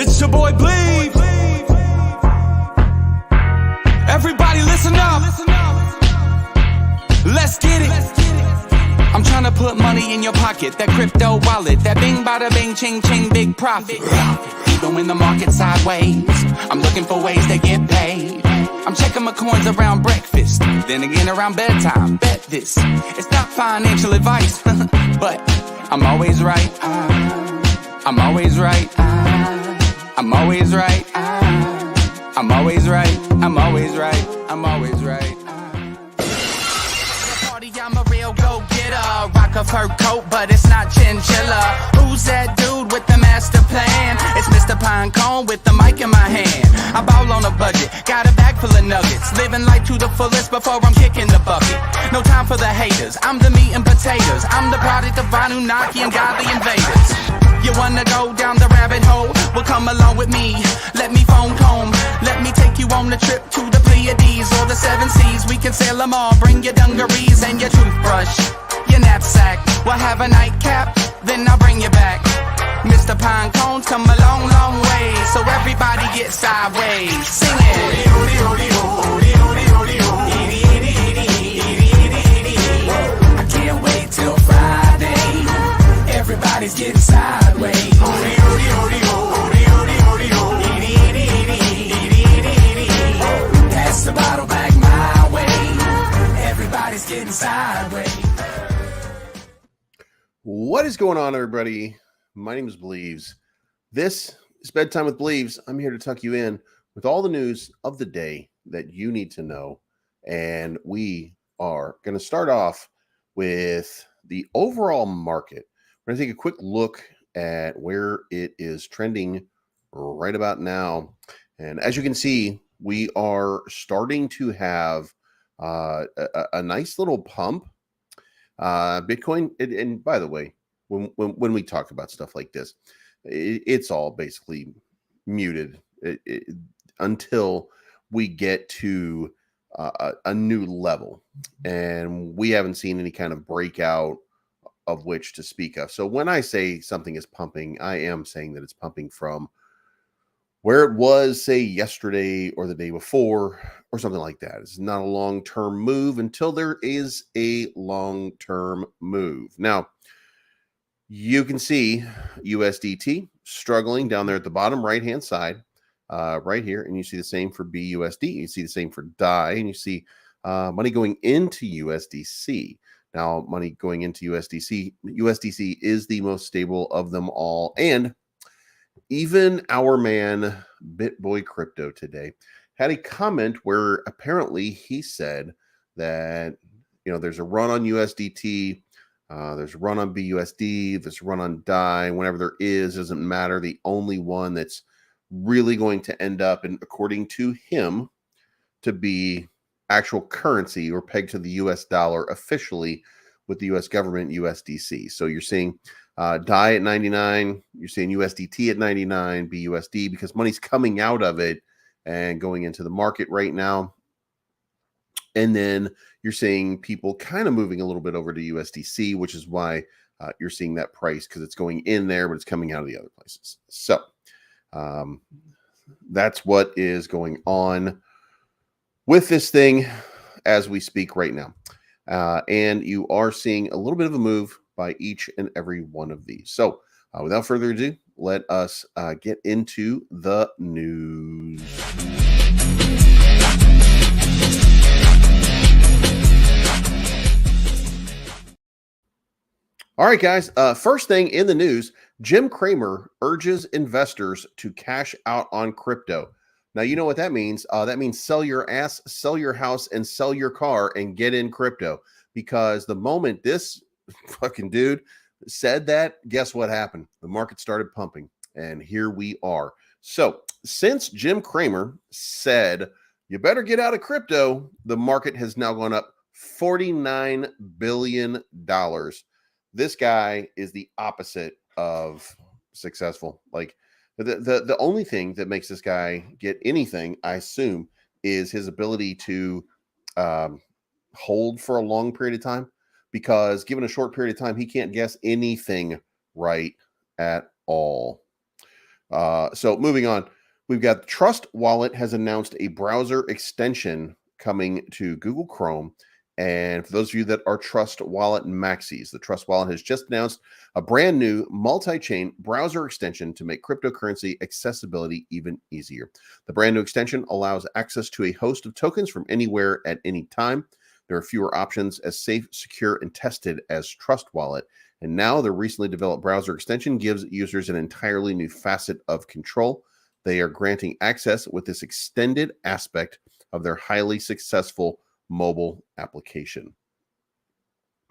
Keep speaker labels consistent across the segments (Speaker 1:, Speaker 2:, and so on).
Speaker 1: It's your boy Bleed. Everybody listen up. Let's get it. I'm trying to put money in your pocket. That crypto wallet. That bing bada bing ching ching big profit. Even when the market's sideways, I'm looking for ways to get paid. I'm checking my coins around breakfast, then again around bedtime. Bet this, it's not financial advice, but I'm always right. I'm always right. I'm always right. I'm always right. I'm always right. I'm always right. Party, I'm a real go-getter. Rock a fur coat, but it's not chinchilla. Who's that dude with the master plan? It's Mr. Pinecone with the mic in my hand. I ball on a budget, got a bag full of nuggets. Living life to the fullest before I'm kicking the bucket. No time for the haters, I'm the meat and potatoes. I'm the product of Anunnaki and godly invaders. You wanna go down the rabbit hole? Well, come along with me. Let me phone comb. Let me take you on the trip to the Pleiades or the Seven Seas. We can sail them all. Bring your dungarees and your toothbrush, your knapsack. We'll have a nightcap, then I'll bring you back. Mr. Pinecone's come a long, long way, so everybody get sideways. Sing it. I can't wait till Friday. Everybody's getting sideways. Pass the bottle back my way. Everybody's getting sideways.
Speaker 2: What is going on, everybody? My name is Bleaves. This is Bedtime with Bleaves. I'm here to tuck you in with all the news of the day that you need to know. And we are going to start off with the overall market. We're going to take a quick look at where it is trending right about now. And as you can see, we are starting to have a nice little pump. Bitcoin, and by the way, when we talk about stuff like this, it's all basically muted until we get to a new level. And we haven't seen any kind of breakout of which to speak of. So when I say something is pumping, I am saying that it's pumping from where it was, say, yesterday or the day before or something like that. It's not a long-term move until there is a long-term move. Now, you can see USDT struggling down there at the bottom right-hand side right here, and you see the same for BUSD. You see the same for DAI, and you see money going into USDC. Now, money going into USDC is the most stable of them all. And even our man, BitBoy Crypto, today had a comment where apparently he said that, you know, there's a run on USDT, there's a run on BUSD, there's a run on DAI. Whenever there is, doesn't matter. The only one that's really going to end up, and according to him, to be actual currency or pegged to the US dollar officially with the US government, USDC. So you're seeing DAI at 99, you're seeing USDT at 99, BUSD, because money's coming out of it and going into the market right now. And then you're seeing people kind of moving a little bit over to USDC, which is why you're seeing that price, because it's going in there, but it's coming out of the other places. So that's what is going on with this thing as we speak right now. And you are seeing a little bit of a move by each and every one of these. So without further ado, let us get into the news. All right, guys. First thing in the news, Jim Cramer urges investors to cash out on crypto. Now, you know what that means. That means sell your ass, sell your house, and sell your car and get in crypto. Because the moment this fucking dude said that, guess what happened? The market started pumping. And here we are. So since Jim Cramer said, you better get out of crypto, the market has now gone up $49 billion. This guy is the opposite of successful. Like, the only thing that makes this guy get anything, I assume, is his ability to hold for a long period of time, because given a short period of time, he can't guess anything right at all. So moving on, we've got Trust Wallet has announced a browser extension coming to Google Chrome. And for those of you that are Trust Wallet maxis, the Trust Wallet has just announced a brand new multi-chain browser extension to make cryptocurrency accessibility even easier. The brand new extension allows access to a host of tokens from anywhere at any time. There are fewer options, as safe, secure, and tested as Trust Wallet. And now the recently developed browser extension gives users an entirely new facet of control. They are granting access with this extended aspect of their highly successful mobile application.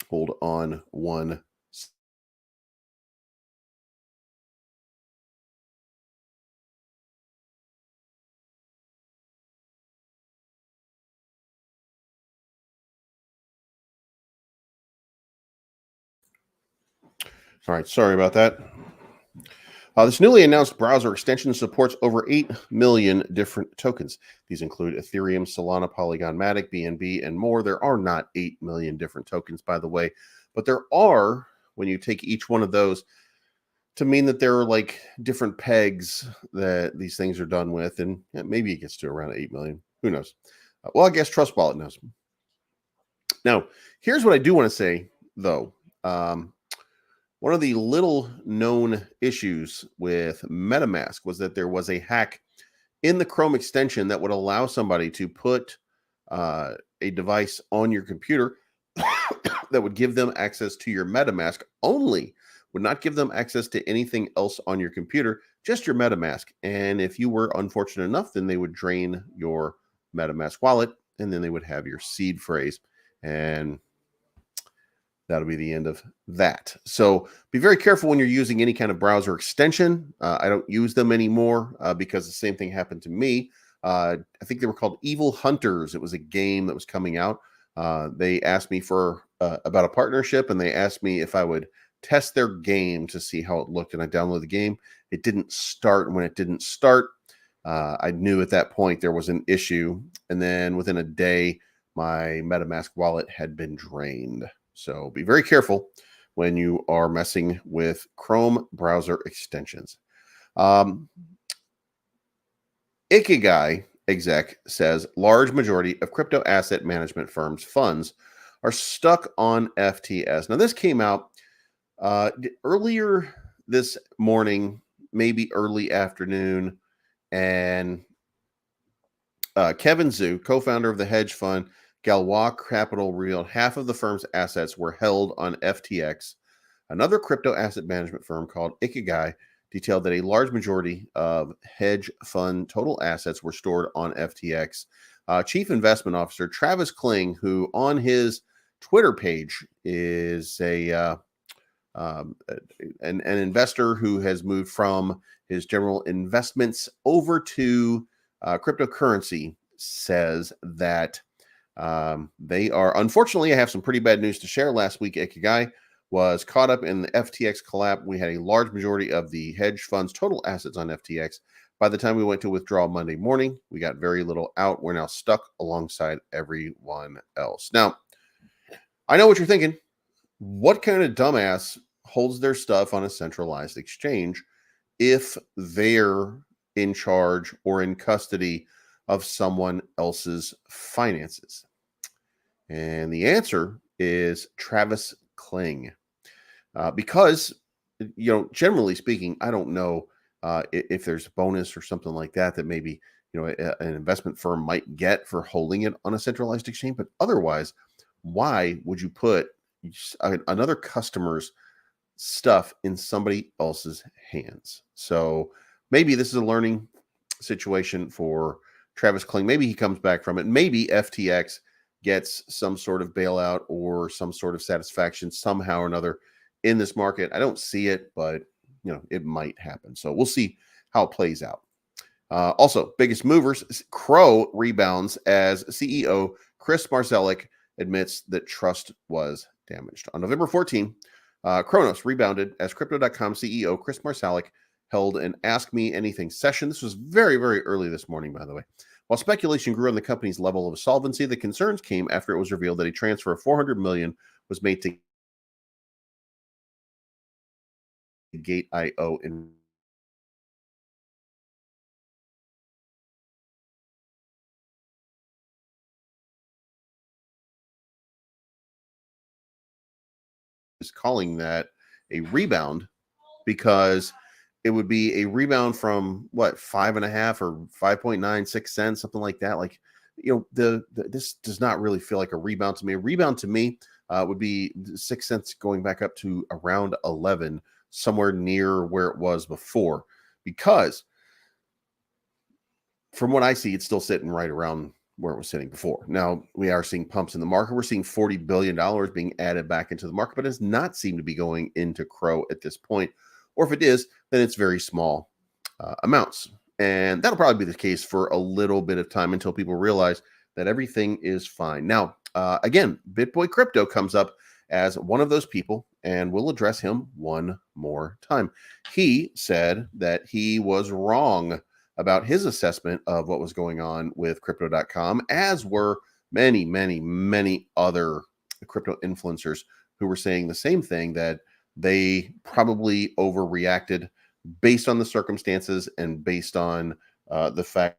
Speaker 2: Hold on one. All right, sorry about that. This newly announced browser extension supports over 8 million different tokens. These include Ethereum, Solana, Polygon, Matic, BNB, and more. There are not 8 million different tokens, by the way, but there are, when you take each one of those, to mean that there are like different pegs that these things are done with, and maybe it gets to around 8 million. Who knows? Well, I guess Trust Wallet knows. Now, here's what I do want to say, though. One of the little known issues with MetaMask was that there was a hack in the Chrome extension that would allow somebody to put a device on your computer that would give them access to your MetaMask only, would not give them access to anything else on your computer, just your MetaMask. And if you were unfortunate enough, then they would drain your MetaMask wallet, and then they would have your seed phrase. And that'll be the end of that. So be very careful when you're using any kind of browser extension. I don't use them anymore because the same thing happened to me. I think they were called Evil Hunters. It was a game that was coming out. They asked me for about a partnership, and they asked me if I would test their game to see how it looked. And I downloaded the game. It didn't start. And when it didn't start, I knew at that point there was an issue. And then within a day, my MetaMask wallet had been drained. So be very careful when you are messing with Chrome browser extensions. Ikigai exec says large majority of crypto asset management firms' funds are stuck on FTS. Now, this came out earlier this morning, maybe early afternoon, and Kevin Zhu, co-founder of the hedge fund Galois Capital, revealed half of the firm's assets were held on FTX. Another crypto asset management firm called Ikigai detailed that a large majority of hedge fund total assets were stored on FTX. Chief Investment Officer Travis Kling, who on his Twitter page is an investor who has moved from his general investments over to cryptocurrency, says that they are, unfortunately, I have some pretty bad news to share. Last week, Ikigai was caught up in the FTX collapse. We had a large majority of the hedge fund's total assets on FTX. By the time we went to withdraw Monday morning, we got very little out. We're now stuck alongside everyone else. Now, I know what you're thinking. What kind of dumbass holds their stuff on a centralized exchange if they're in charge or in custody of someone else's finances? And the answer is Travis Kling. Because, generally speaking, I don't know if there's a bonus or something like that that maybe, an investment firm might get for holding it on a centralized exchange. But otherwise, why would you put another customer's stuff in somebody else's hands? So maybe this is a learning situation for Travis Kling. Maybe he comes back from it. Maybe FTX gets some sort of bailout or some sort of satisfaction somehow or another in this market. I don't see it, but it might happen. So we'll see how it plays out. Also, biggest movers, Crow rebounds as CEO Chris Marszalek admits that trust was damaged. On November 14, Kronos rebounded as Crypto.com CEO Chris Marszalek held an Ask Me Anything session. This was very, very early this morning, by the way. While speculation grew on the company's level of solvency, the concerns came after it was revealed that a transfer of $400 million was made to Gate.io is calling that a rebound because it would be a rebound from what, 5.5 or 5.96 cents, something like that. Like, this does not really feel like a rebound to me. A rebound to me would be 6 cents going back up to around 11, somewhere near where it was before, because from what I see, it's still sitting right around where it was sitting before. Now, we are seeing pumps in the market. We're seeing $40 billion being added back into the market, but it does not seem to be going into Crow at this point. Or if it is, then it's very small amounts. And that'll probably be the case for a little bit of time until people realize that everything is fine. Now, again, BitBoy Crypto comes up as one of those people, and we'll address him one more time. He said that he was wrong about his assessment of what was going on with crypto.com, as were many, many, many other crypto influencers who were saying the same thing, that they probably overreacted based on the circumstances and based on the fact.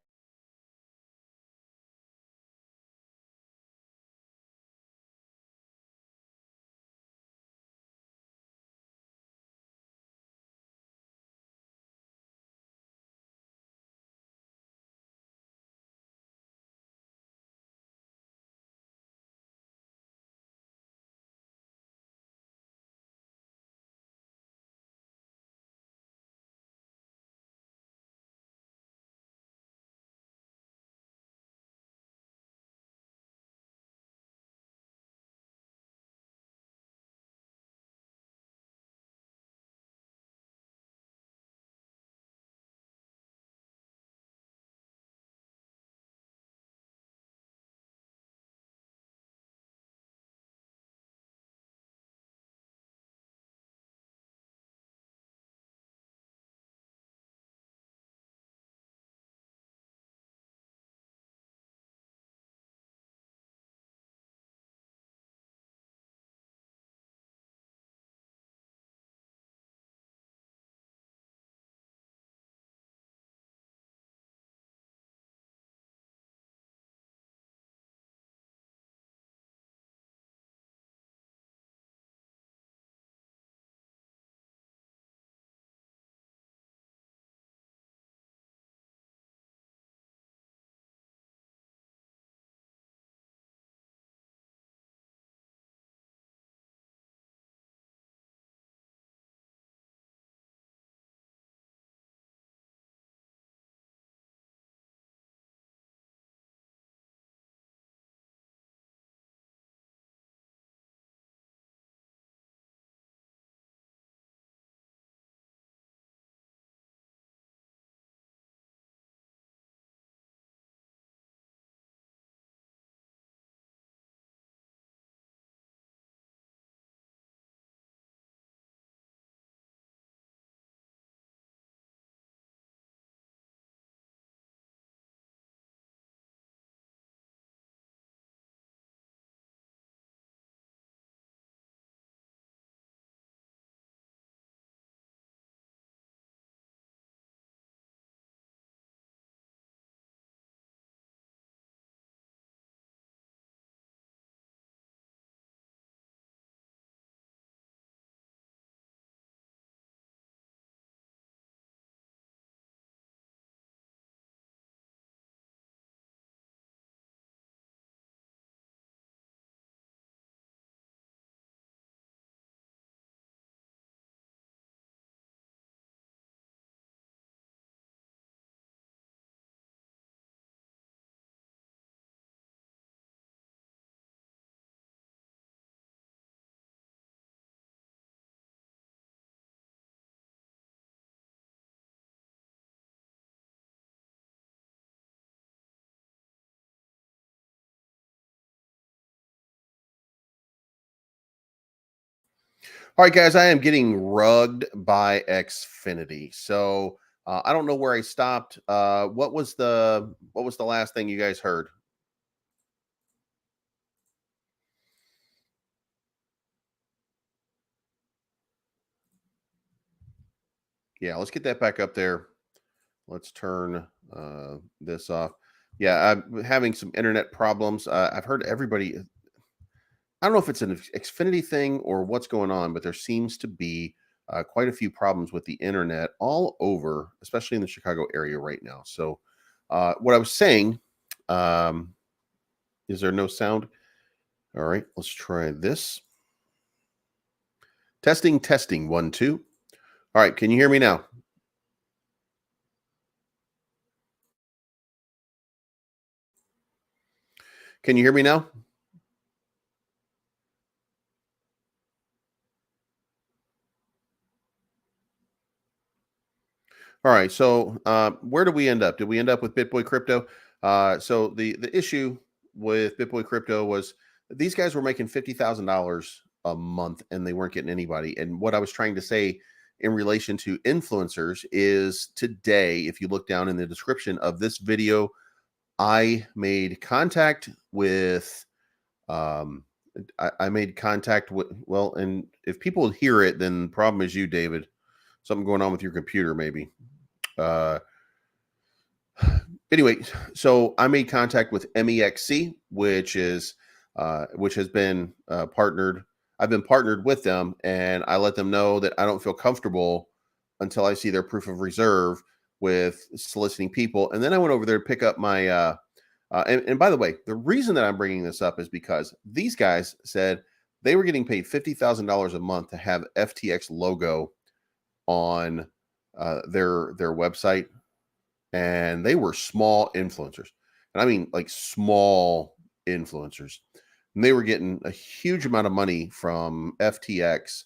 Speaker 2: All right, guys, I am getting rugged by Xfinity. So I don't know where I stopped. What was the last thing you guys heard? Yeah, let's get that back up there. Let's turn this off. Yeah, I'm having some internet problems. I've heard everybody. I don't know if it's an Xfinity thing or what's going on, but there seems to be quite a few problems with the internet all over, especially in the Chicago area right now. So, what I was saying, um, is there no sound? All right, let's try this. Testing, testing, 1, 2. All right, can you hear me now? Can you hear me now? All right. So where did we end up? Did we end up with BitBoy Crypto? So the issue with BitBoy Crypto was these guys were making $50,000 a month and they weren't getting anybody. And what I was trying to say in relation to influencers is today, if you look down in the description of this video, I made contact with I made contact with, well, and if people hear it, then the problem is you, David. Something going on with your computer, maybe. Uh, anyway, so I made contact with MEXC, which has been partnered. I've been partnered with them, and I let them know that I don't feel comfortable until I see their proof of reserve with soliciting people. And then I went over there to pick up my. And by the way, the reason that I'm bringing this up is because these guys said they were getting paid $50,000 a month to have FTX logo on their website, and they were small influencers, and I mean like small influencers, and they were getting a huge amount of money from FTX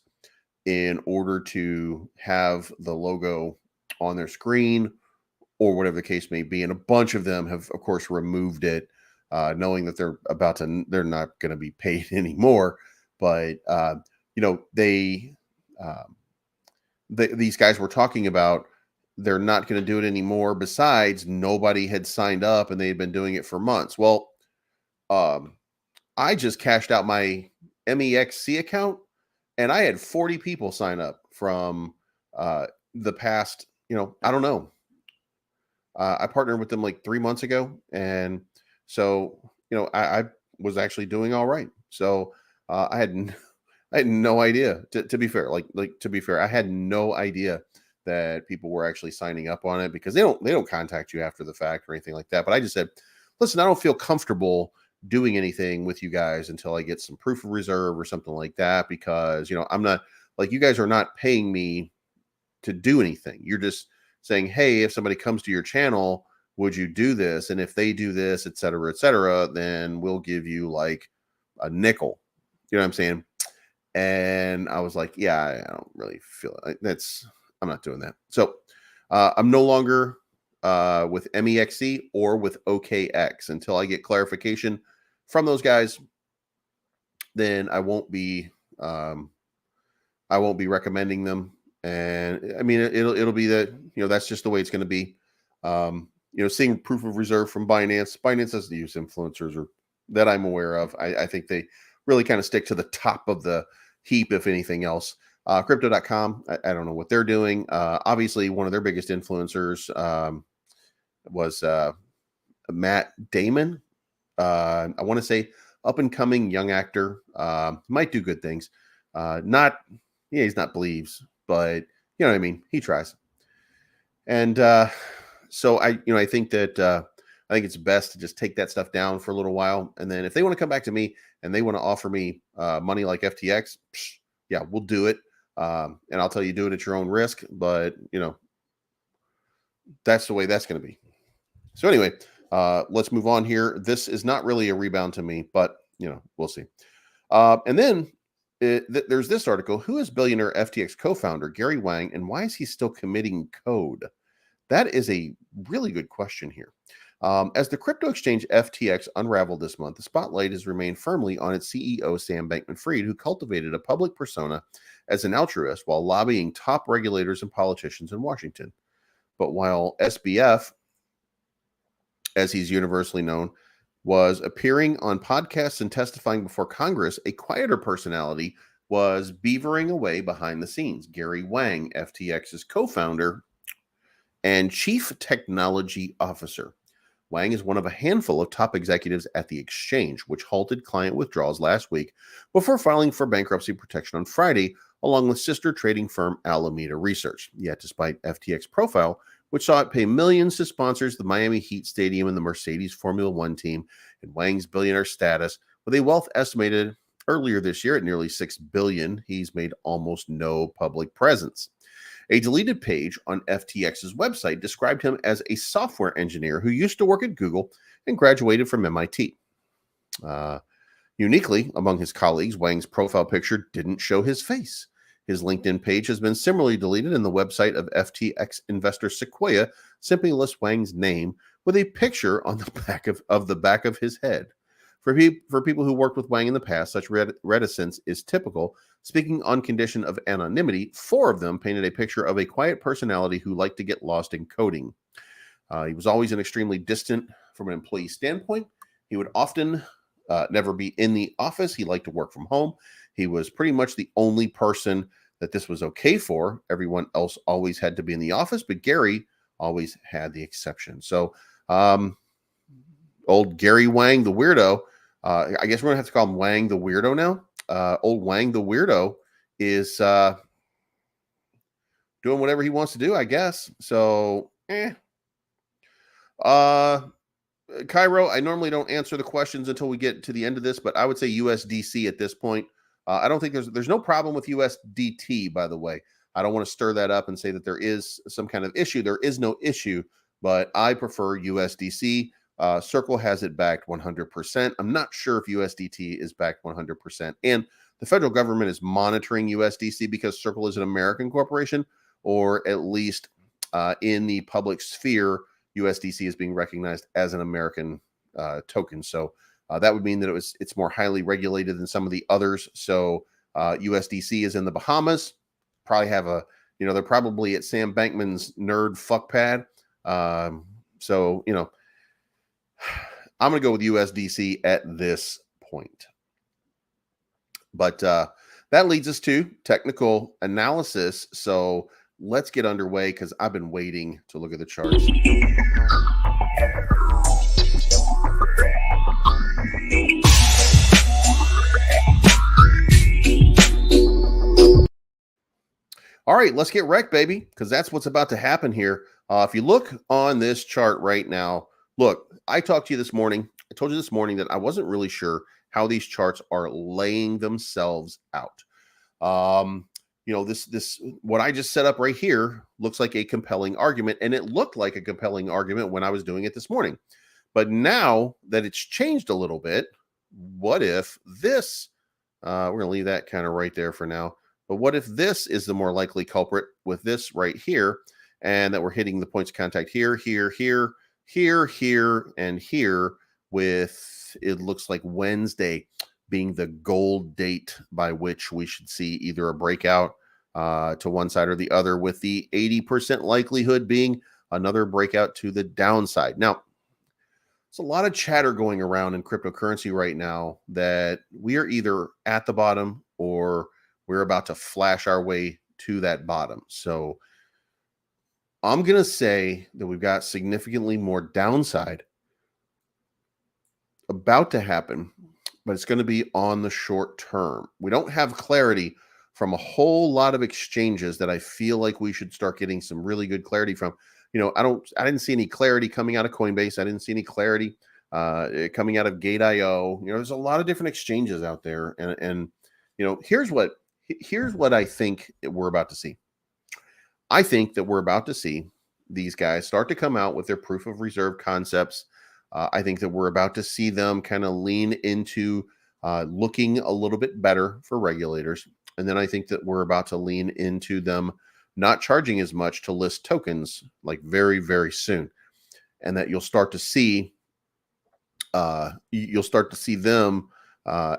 Speaker 2: in order to have the logo on their screen or whatever the case may be. And a bunch of them have, of course, removed it, knowing that they're not going to be paid anymore. But these guys were talking about they're not going to do it anymore. Besides, nobody had signed up and they had been doing it for months. Well, I just cashed out my MEXC account and I had 40 people sign up from the past, I don't know. I partnered with them like 3 months ago. And so, I was actually doing all right. So I had no idea. To be fair, to be fair, I had no idea that people were actually signing up on it because they don't contact you after the fact or anything like that. But I just said, listen, I don't feel comfortable doing anything with you guys until I get some proof of reserve or something like that, because I'm not, like, you guys are not paying me to do anything. You're just saying, hey, if somebody comes to your channel, would you do this? And if they do this, et cetera, then we'll give you like a nickel. You know what I'm saying? And I was like, yeah, I don't really feel it. I'm not doing that. So I'm no longer with MEXC or with OKX until I get clarification from those guys. Then I won't be recommending them. And I mean, it'll be that, that's just the way it's going to be. Seeing proof of reserve from Binance. Binance doesn't use influencers, or that I'm aware of. I think they really kind of stick to the top of the heap, if anything else. Crypto.com, I don't know what they're doing. Obviously, one of their biggest influencers was Matt Damon. I want to say up and coming young actor. Might do good things. He's not Believes, but you know what I mean. He tries. And so I think that I think it's best to just take that stuff down for a little while, and then if they want to come back to me and they want to offer me money like FTX, yeah, we'll do it. And I'll tell you, do it at your own risk, but that's the way that's going to be. So anyway, let's move on here. This is not really a rebound to me, but we'll see. And then there's this article: who is billionaire FTX co-founder Gary Wang, and why is he still committing code? That is a really good question here. As the crypto exchange FTX unraveled this month, the spotlight has remained firmly on its CEO, Sam Bankman-Fried, who cultivated a public persona as an altruist while lobbying top regulators and politicians in Washington. But while SBF, as he's universally known, was appearing on podcasts and testifying before Congress, a quieter personality was beavering away behind the scenes. Gary Wang, FTX's co-founder and chief technology officer, Wang is one of a handful of top executives at the exchange, which halted client withdrawals last week before filing for bankruptcy protection on Friday, along with sister trading firm Alameda Research. Yet, despite FTX profile, which saw it pay millions to sponsors the Miami Heat Stadium and the Mercedes Formula One team, and Wang's billionaire status, with a wealth estimated earlier this year at nearly $6 billion, he's made almost no public presence. A deleted page on FTX's website described him as a software engineer who used to work at Google and graduated from MIT. Uniquely, among his colleagues, Wang's profile picture didn't show his face. His LinkedIn page has been similarly deleted, and the website of FTX investor Sequoia simply lists Wang's name with a picture on the back of his head. For people who worked with Wang in the past, such reticence is typical. Speaking on condition of anonymity, 4 of them painted a picture of a quiet personality who liked to get lost in coding. He was always an extremely distant from an employee standpoint. He would often never be in the office. He liked to work from home. He was pretty much the only person that this was okay for. Everyone else always had to be in the office, but Gary always had the exception. So old Gary Wang, the weirdo, I guess we're going to have to call him Wang the Weirdo now. Old Wang the Weirdo is doing whatever he wants to do, I guess. So, Cairo, I normally don't answer the questions until we get to the end of this, but I would say USDC at this point. I don't think there's no problem with USDT, by the way. I don't want to stir that up and say that there is some kind of issue. There is no issue, but I prefer USDC. Circle has it backed 100%. I'm not sure if USDT is backed 100%. And the federal government is monitoring USDC because Circle is an American corporation, or at least in the public sphere, USDC is being recognized as an American token. So that would mean that it's more highly regulated than some of the others. So USDC is in the Bahamas. Probably have they're probably at Sam Bankman's nerd fuck pad. So, I'm going to go with USDC at this point. But that leads us to technical analysis. So let's get underway because I've been waiting to look at the charts. All right, let's get wrecked, baby, because that's what's about to happen here. If you look on this chart right now, look, I talked to you this morning. I told you this morning that I wasn't really sure how these charts are laying themselves out. This what I just set up right here looks like a compelling argument, and it looked like a compelling argument when I was doing it this morning. But now that it's changed a little bit, what if this? We're going to leave that kind of right there for now. But what if this is the more likely culprit with this right here, and that we're hitting the points of contact here, here, here, here, here, and here, with it looks like Wednesday being the gold date by which we should see either a breakout to one side or the other, with the 80% likelihood being another breakout to the downside. Now, there's a lot of chatter going around in cryptocurrency right now that we are either at the bottom or we're about to flash our way to that bottom. So I'm going to say that we've got significantly more downside about to happen, but it's going to be on the short term. We don't have clarity from a whole lot of exchanges that I feel like we should start getting some really good clarity from. I didn't see any clarity coming out of Coinbase. I didn't see any clarity coming out of Gate.io. There's a lot of different exchanges out there. And here's what I think we're about to see. I think that we're about to see these guys start to come out with their proof of reserve concepts. I think that we're about to see them kind of lean into looking a little bit better for regulators. And then I think that we're about to lean into them not charging as much to list tokens like very, very soon. And that you'll start to see them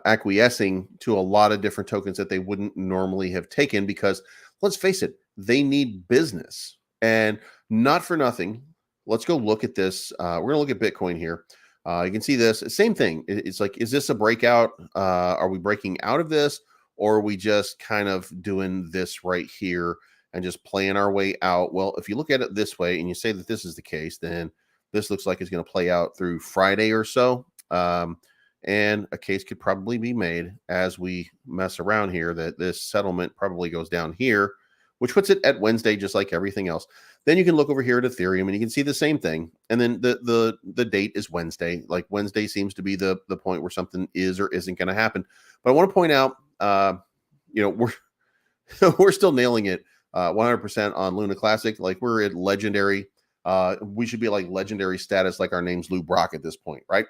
Speaker 2: acquiescing to a lot of different tokens that they wouldn't normally have taken, because let's face it, they need business. And not for nothing, let's go look at this. We're going to look at Bitcoin here. You can see this same thing. It's like, is this a breakout? Are we breaking out of this, or are we just kind of doing this right here and just playing our way out? Well, if you look at it this way and you say that this is the case, then this looks like it's going to play out through Friday or so. And a case could probably be made as we mess around here that this settlement probably goes down here, which puts it at Wednesday, just like everything else. Then you can look over here at Ethereum and you can see the same thing. And then the date is Wednesday. Like Wednesday seems to be the point where something is or isn't going to happen. But I want to point out, we're still nailing it 100% on Luna Classic. Like we're at legendary. We should be like legendary status, like our name's Lou Brock at this point, right?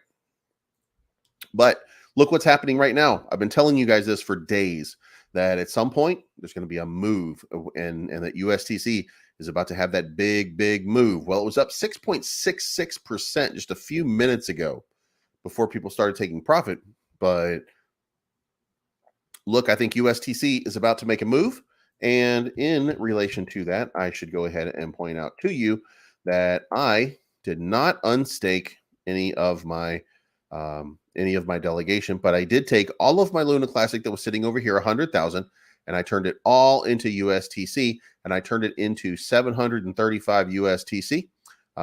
Speaker 2: But look what's happening right now. I've been telling you guys this for days, that at some point there's going to be a move, and that USTC is about to have that big move. Well, it was up 6.66% just a few minutes ago before people started taking profit. But look, I think USTC is about to make a move. And in relation to that, I should go ahead and point out to you that I did not unstake any of my delegation, but I did take all of my Luna Classic that was sitting over here, 100,000, and I turned it all into USTC, and I turned it into 735 USTC.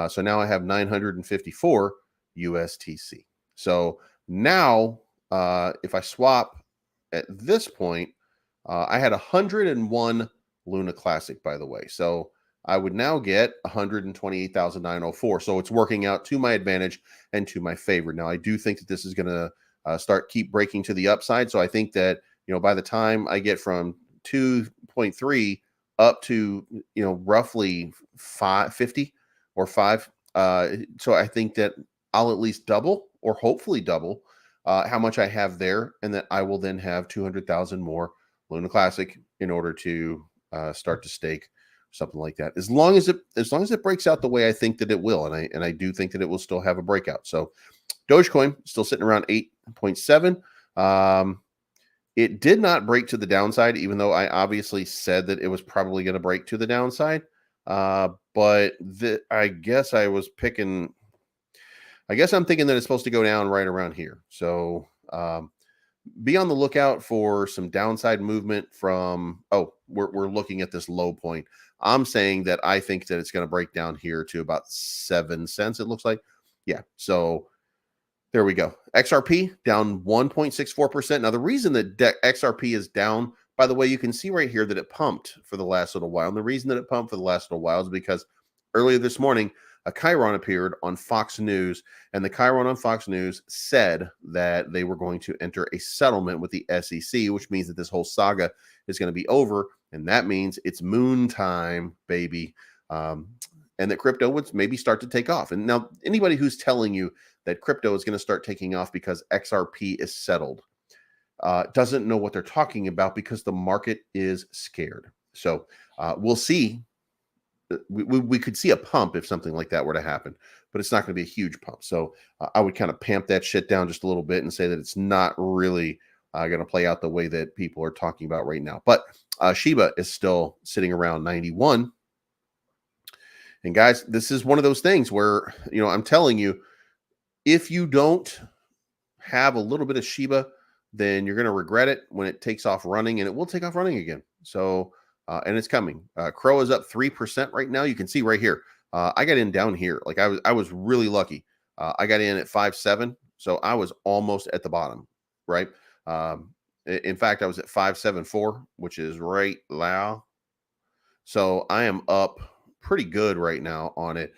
Speaker 2: So now I have 954 USTC. So now, if I swap at this point, I had 101 Luna Classic, by the way. So I would now get 128,904. So it's working out to my advantage and to my favor. Now, I do think that this is going to keep breaking to the upside. So I think that, by the time I get from 2.3 up to, roughly 50 or 5. So I think that I'll at least double, or hopefully double, how much I have there. And that I will then have 200,000 more Luna Classic in order to start to stake something like that. As long as it breaks out the way I think that it will, and I do think that it will still have a breakout. So Dogecoin still sitting around 8.7. It did not break to the downside, even though I obviously said that it was probably going to break to the downside. But I guess I'm thinking that it's supposed to go down right around here. So be on the lookout for some downside movement from, we're looking at this low point. I'm saying that I think that it's going to break down here to about 7 cents, it looks like. Yeah, so there we go. XRP down 1.64%. Now, the reason that XRP is down, by the way, you can see right here that it pumped for the last little while. And the reason that it pumped for the last little while is because earlier this morning, a Chiron appeared on Fox News, and the Chiron on Fox News said that they were going to enter a settlement with the SEC, which means that this whole saga is going to be over, and that means it's moon time, baby, and that crypto would maybe start to take off. And now, anybody who's telling you that crypto is going to start taking off because XRP is settled doesn't know what they're talking about, because the market is scared. So we'll see. We could see a pump if something like that were to happen, but it's not going to be a huge pump. So I would kind of pamp that shit down just a little bit and say that it's not really going to play out the way that people are talking about right now. But Shiba is still sitting around 91. And guys, this is one of those things where, I'm telling you, if you don't have a little bit of Shiba, then you're going to regret it when it takes off running, and it will take off running again. So and it's coming. Crow is up 3% right now. You can see right here. I got in down here. Like I was really lucky. I got in at 5.7, so I was almost at the bottom, right? In fact, I was at 5.74, which is right now. So I am up pretty good right now on it.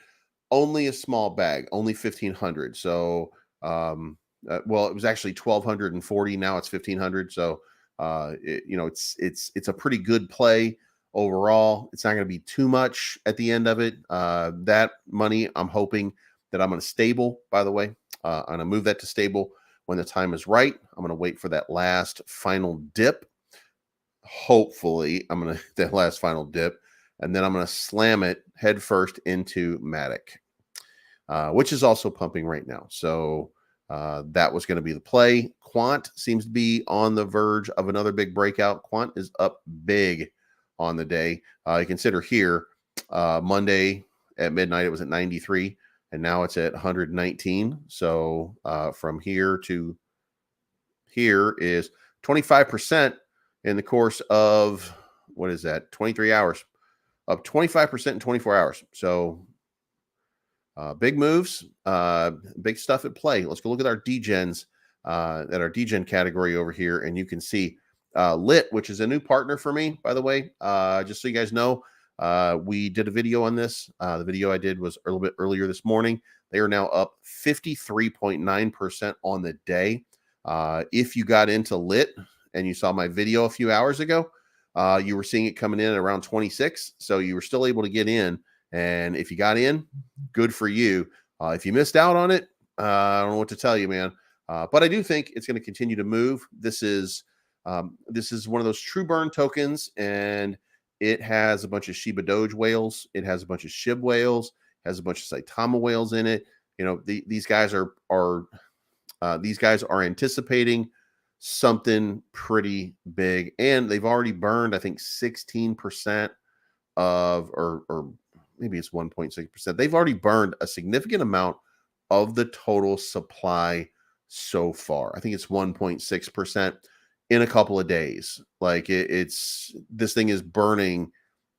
Speaker 2: Only a small bag, only 1,500. So it was actually 1,240. Now it's 1,500. So it's a pretty good play overall. It's not going to be too much at the end of it. That money, I'm hoping that I'm going to stable, by the way. I'm going to move that to stable when the time is right. I'm going to wait for that last final dip. Hopefully, I'm going to that last final dip, and then I'm going to slam it head first into Matic, which is also pumping right now. So that was going to be the play. Quant seems to be on the verge of another big breakout. Quant is up big on the day. You consider here, Monday at midnight, it was at 93, and now it's at 119. So from here to here is 25% in the course of, what is that, 23 hours. Up 25% in 24 hours. So Big moves, big stuff at play. Let's go look at our degens, at our degen category over here, and you can see Lit, which is a new partner for me, by the way. Just so you guys know, we did a video on this. The video I did was a little bit earlier this morning. They are now up 53.9% on the day. If you got into Lit and you saw my video a few hours ago, you were seeing it coming in at around 26. So you were still able to get in. And if you got in, good for you. If you missed out on it, I don't know what to tell you, man. But I do think it's going to continue to move. This is one of those true burn tokens, and it has a bunch of Shiba Doge whales. It has a bunch of SHIB whales. Has a bunch of Saitama whales in it. You know, these guys are anticipating something pretty big, and they've already burned, I think, 16% of, or maybe it's 1.6%. They've already burned a significant amount of the total supply so far. I think it's 1.6% in a couple of days. Like this thing is burning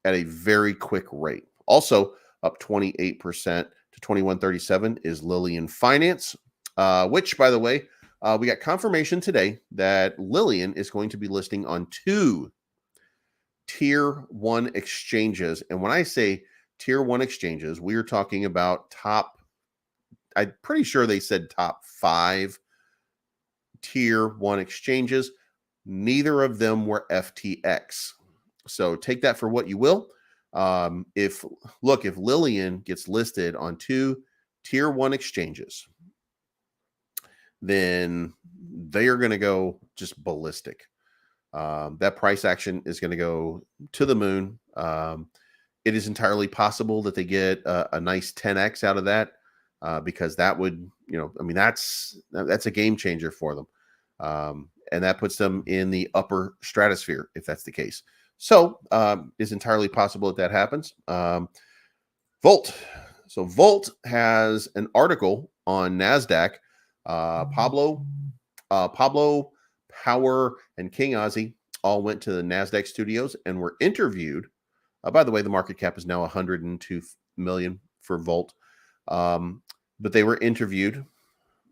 Speaker 2: at a very quick rate. Also up 28% to 2137 is Lillian Finance, which, by the way, we got confirmation today that Lillian is going to be listing on 2 tier 1 exchanges. And when I say tier 1 exchanges, we are talking about I'm pretty sure they said top 5 tier 1 exchanges. Neither of them were FTX. So take that for what you will. If Lillian gets listed on 2 tier 1 exchanges, then they are going to go just ballistic. That price action is going to go to the moon. It is entirely possible that they get a nice 10x out of that, because that would, that's a game changer for them. And that puts them in the upper stratosphere if that's the case. So it's entirely possible that happens. Volt. So Volt has an article on NASDAQ. Pablo, Power, and King Ozzy all went to the NASDAQ studios and were interviewed. By the way, the market cap is now 102 million for Volt. But they were interviewed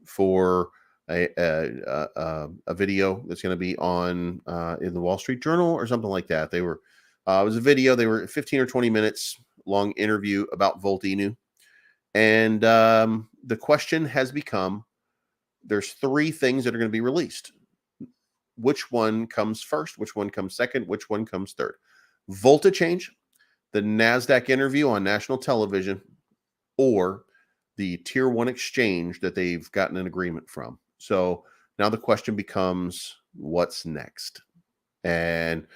Speaker 2: for a video that's going to be on in the Wall Street Journal or something like that. They were it was a video. They were 15 or 20 minutes long interview about Volt Inu. And the question has become, there's 3 things that are going to be released. Which one comes first? Which one comes second? Which one comes third? Volta change, the NASDAQ interview on national television, or the tier 1 exchange that they've gotten an agreement from. So now the question becomes, what's next? And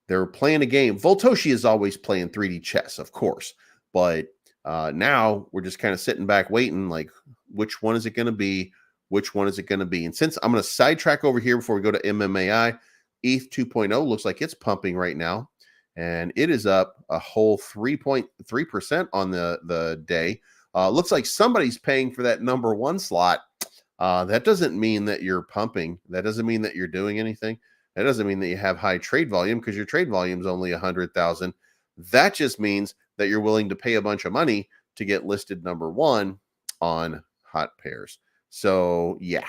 Speaker 2: they're playing a game. Voltoshi is always playing 3D chess, of course. But now we're just kind of sitting back waiting, like, which one is it going to be? Which one is it going to be? And since I'm going to sidetrack over here before we go to MMAI, ETH 2.0 looks like it's pumping right now. And it is up a whole 3.3% on the day. Looks like somebody's paying for that number 1 slot. That doesn't mean that you're pumping. That doesn't mean that you're doing anything. That doesn't mean that you have high trade volume, because your trade volume is only 100,000. That just means that you're willing to pay a bunch of money to get listed number 1 on hot pairs. So yeah,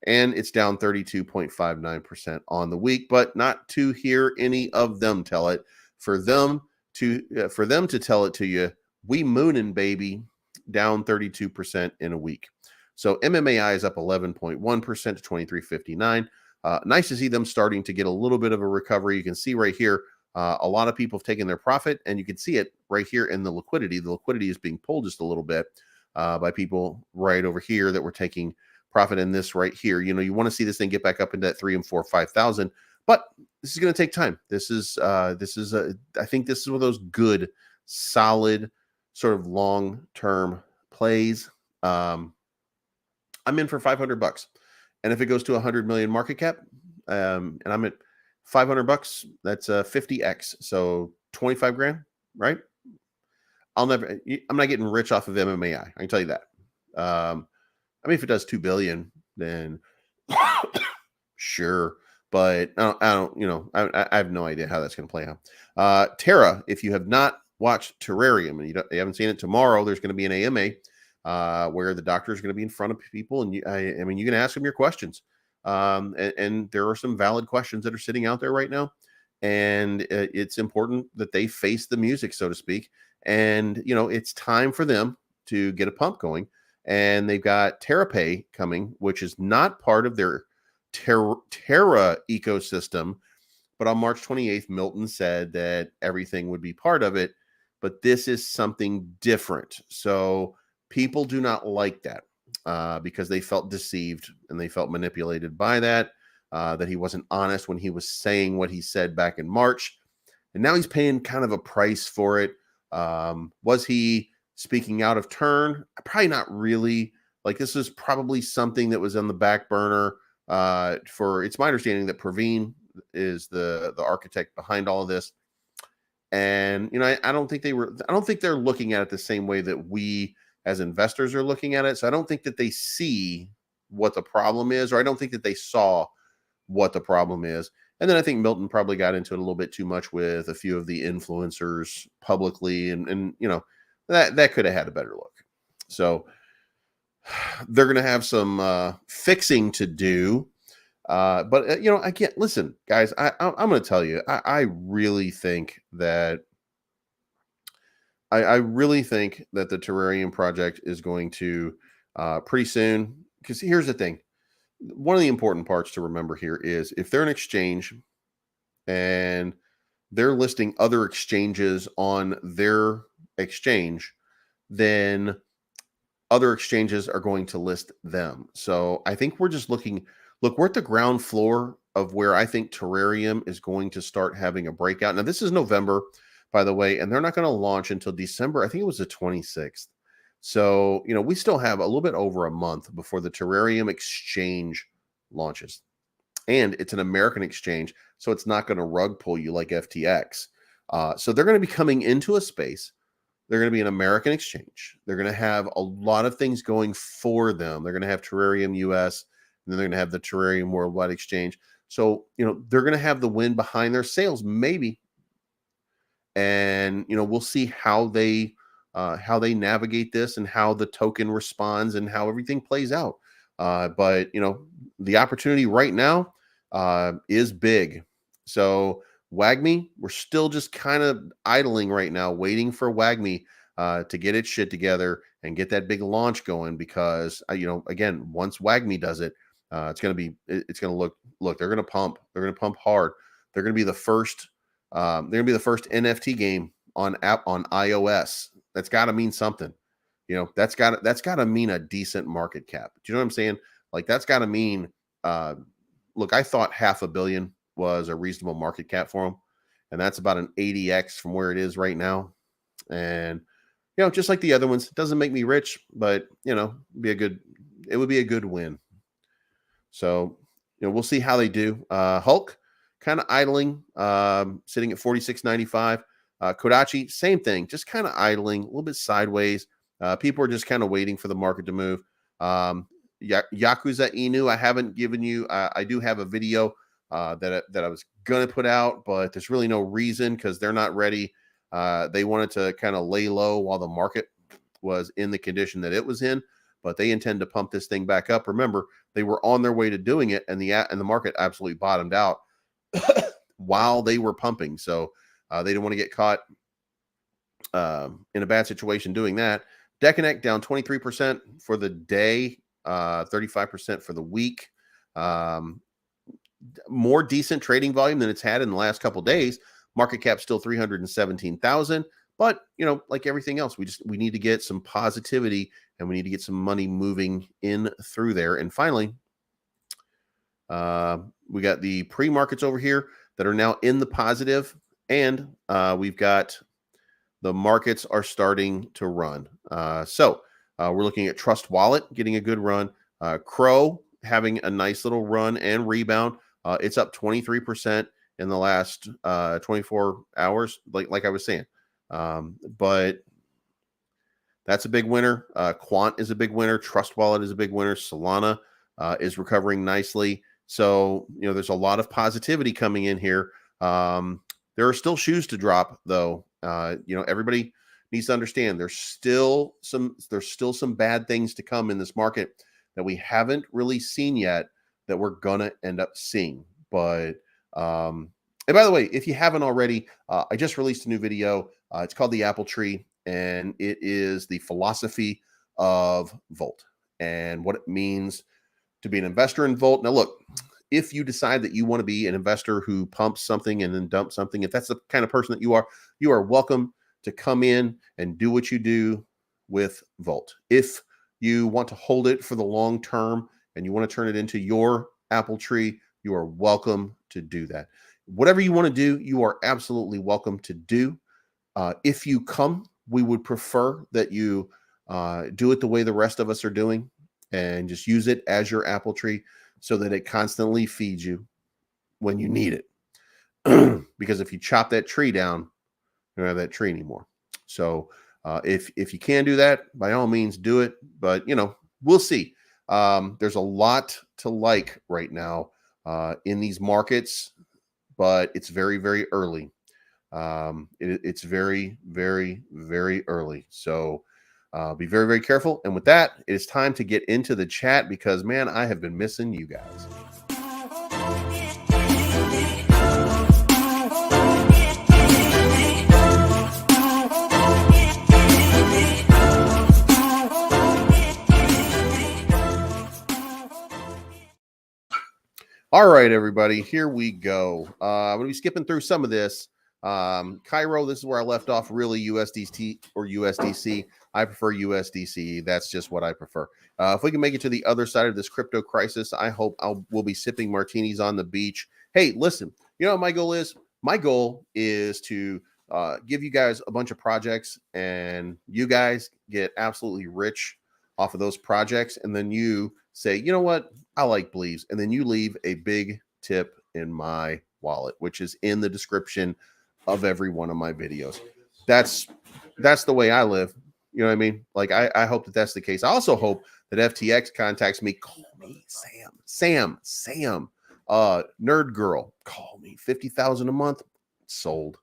Speaker 2: and it's down 32.59% on the week, but not to hear any of them tell it. For them to tell it to you, we moonin', baby, down 32% in a week. So MMAI is up 11.1% to 23.59. Nice to see them starting to get a little bit of a recovery. You can see right here, a lot of people have taken their profit, and you can see it right here in the liquidity. The liquidity is being pulled just a little bit by people right over here that were taking profit in this right here. You want to see this thing get back up into that 3 and 4, 5,000, but this is going to take time. I think this is one of those good, solid, sort of long-term plays. I'm in for $500, and if it goes to 100 million market cap, and I'm at $500, that's 50x, so 25 grand, right? I'm not getting rich off of MMAI. I can tell you that. If it does 2 billion, then sure. But I have no idea how that's going to play out. Terra, if you have not watched Terrarium and you haven't seen it, tomorrow there's going to be an AMA. where the doctor is going to be in front of people, and I mean, you can ask them your questions, and there are some valid questions that are sitting out there right now, and it's important that they face the music, so to speak. And it's time for them to get a pump going, and they've got TerraPay coming, which is not part of their Terra ecosystem. But on March 28th, Milton said that everything would be part of it, but this is something different. So people do not like that because they felt deceived and they felt manipulated by that, that he wasn't honest when he was saying what he said back in March. And now he's paying kind of a price for it. Was he speaking out of turn? Probably not really. Like, this is probably something that was on the back burner. It's my understanding that Praveen is the architect behind all of this. And I don't think they're looking at it the same way that we as investors are looking at it. So I don't think that they see what the problem is, or I don't think that they saw what the problem is. And then I think Milton probably got into it a little bit too much with a few of the influencers publicly, and that could have had a better look. So they're going to have some fixing to do. But I can't listen, guys. I'm going to tell you, I really think that I really think that the Terrarium project is going to pretty soon. Because here's the thing: one of the important parts to remember here is if they're an exchange and they're listing other exchanges on their exchange, then other exchanges are going to list them. So I think we're just looking. Look, we're at the ground floor of where I think Terrarium is going to start having a breakout. Now, this is November, by the way, and they're not going to launch until December. I think it was the 26th. So, we still have a little bit over a month before the Terrarium exchange launches. And it's an American exchange, so it's not going to rug pull you like FTX. So they're going to be coming into a space. They're going to be an American exchange. They're going to have a lot of things going for them. They're going to have Terrarium US, and then they're going to have the Terrarium Worldwide Exchange. So, they're going to have the wind behind their sails, maybe. And, we'll see how they navigate this and how the token responds and how everything plays out. But, the opportunity right now is big. So WAGMI, we're still just kind of idling right now, waiting for WAGMI to get its shit together and get that big launch going. Because, again, once WAGMI does it, it's going to look, they're going to pump hard. They're going to be the first, NFT game on iOS. That's got to mean something. That's got to mean a decent market cap. Do you know what I'm saying? Like, that's got to mean, look, I thought $500 million was a reasonable market cap for them, and that's about an 80x from where it is right now. And, just like the other ones, it doesn't make me rich, but, it would be a good win. So, we'll see how they do. Hulk kind of idling, sitting at 46.95. Kodachi, same thing, just kind of idling, a little bit sideways. People are just kind of waiting for the market to move. Yakuza Inu, I haven't given you. I do have a video that I was going to put out, but there's really no reason because they're not ready. They wanted to kind of lay low while the market was in the condition that it was in, but they intend to pump this thing back up. Remember, they were on their way to doing it, and the market absolutely bottomed out while they were pumping. So they didn't want to get caught in a bad situation doing that. Deconnect down 23% for the day, 35% for the week. More decent trading volume than it's had in the last couple of days. Market cap still 317,000. But, like everything else, we need to get some positivity and we need to get some money moving in through there. And finally, we got the pre-markets over here that are now in the positive, and we've got the markets are starting to run. So we're looking at Trust Wallet getting a good run. Crow having a nice little run and rebound. It's up 23% in the last 24 hours, like I was saying. But that's a big winner. Quant is a big winner. Trust Wallet is a big winner. Solana is recovering nicely. So, there's a lot of positivity coming in here. There are still shoes to drop, though. Everybody needs to understand there's still some bad things to come in this market that we haven't really seen yet that we're gonna end up seeing. But and by the way, if you haven't already, I just released a new video. It's called The Apple Tree, and it is the philosophy of Volt and what it means to be an investor in Volt. Now, look, if you decide that you want to be an investor who pumps something and then dumps something, if that's the kind of person that you are welcome to come in and do what you do with Volt. If you want to hold it for the long term and you want to turn it into your Apple Tree, you are welcome to do that. Whatever you want to do, you are absolutely welcome to do. If you come, we would prefer that you do it the way the rest of us are doing and just use it as your Apple Tree so that it constantly feeds you when you need it. Because if you chop that tree down, you don't have that tree anymore. So if you can do that, by all means do it. But, we'll see. There's a lot to like right now in these markets, but it's very, very early. It's very, very, very early. So be very, very careful. And with that, it is time to get into the chat because, man, I have been missing you guys. All right, everybody, here we go. I'm going to be skipping through some of this. Cairo, this is where I left off, really USDT or USDC. I prefer USDC. That's just what I prefer. If we can make it to the other side of this crypto crisis, I hope we'll be sipping martinis on the beach. Hey, listen, you know what my goal is? My goal is to give you guys a bunch of projects and you guys get absolutely rich off of those projects. And then you say, you know what? I like Bleaves. And then you leave a big tip in my wallet, which is in the description of every one of my videos. That's the way I live. You know what I mean? Like, I hope that that's the case. I also hope that FTX contacts me. Call me Sam, nerd girl. Call me. 50,000 a month. Sold.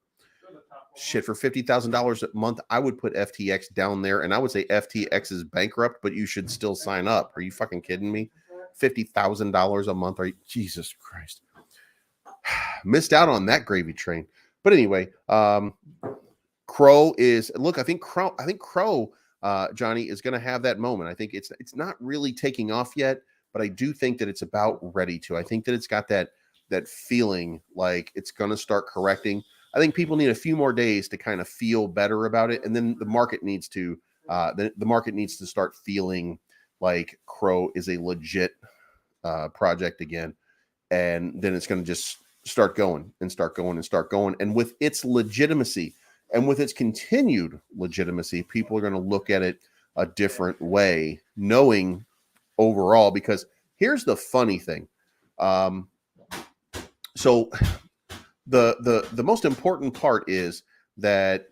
Speaker 2: Shit, for $50,000 a month, I would put FTX down there, and I would say FTX is bankrupt, but you should still sign up. Are you fucking kidding me? $50,000 a month? Are you, Jesus Christ? Missed out on that gravy train. But anyway, Crow is look. I think Crow, Johnny, is going to have that moment. I think it's not really taking off yet, but I do think that it's about ready to. I think that it's got that feeling like it's going to start correcting. I think people need a few more days to kind of feel better about it, and then the market needs to start feeling like Crow is a legit project again, and then it's going to just start going. And with its legitimacy and with its continued legitimacy, people are going to look at it a different way, knowing overall. Because here's the funny thing, so. The most important part is that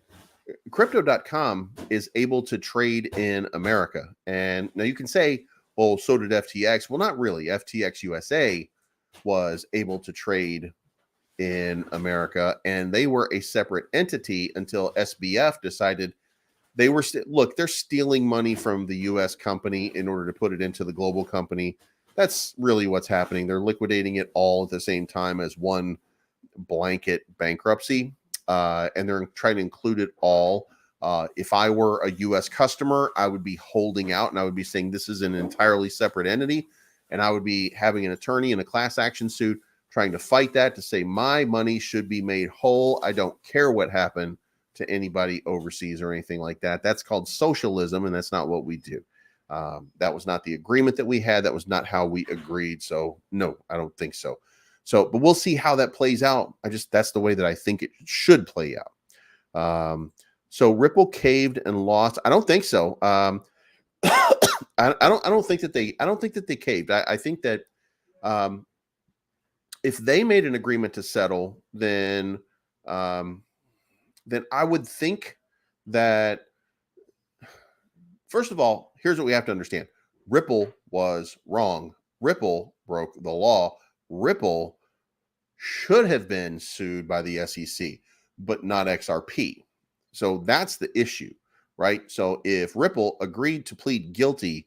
Speaker 2: crypto.com is able to trade in America. And now you can say, well, so did FTX. Well, not really. FTX USA was able to trade in America, and they were a separate entity until SBF decided they were they're stealing money from the US company in order to put it into the global company. That's really what's happening. They're liquidating it all at the same time as one blanket bankruptcy, and they're trying to include it all. If I were a US customer, I would be holding out and I would be saying this is an entirely separate entity, and I would be having an attorney in a class action suit trying to fight that, to say my money should be made whole. I don't care what happened to anybody overseas or anything like that. That's called socialism, and that's not what we do. That was not the agreement that we had. That was not how we agreed. So no, I don't think so. So, but we'll see how that plays out. That's the way that I think it should play out. So Ripple caved and lost. I don't think so. I don't think that they caved. I think that if they made an agreement to settle, then I would think that, first of all, here's what we have to understand. Ripple was wrong. Ripple broke the law. Ripple should have been sued by the SEC, but not XRP. So that's the issue. right? So if Ripple agreed to plead guilty,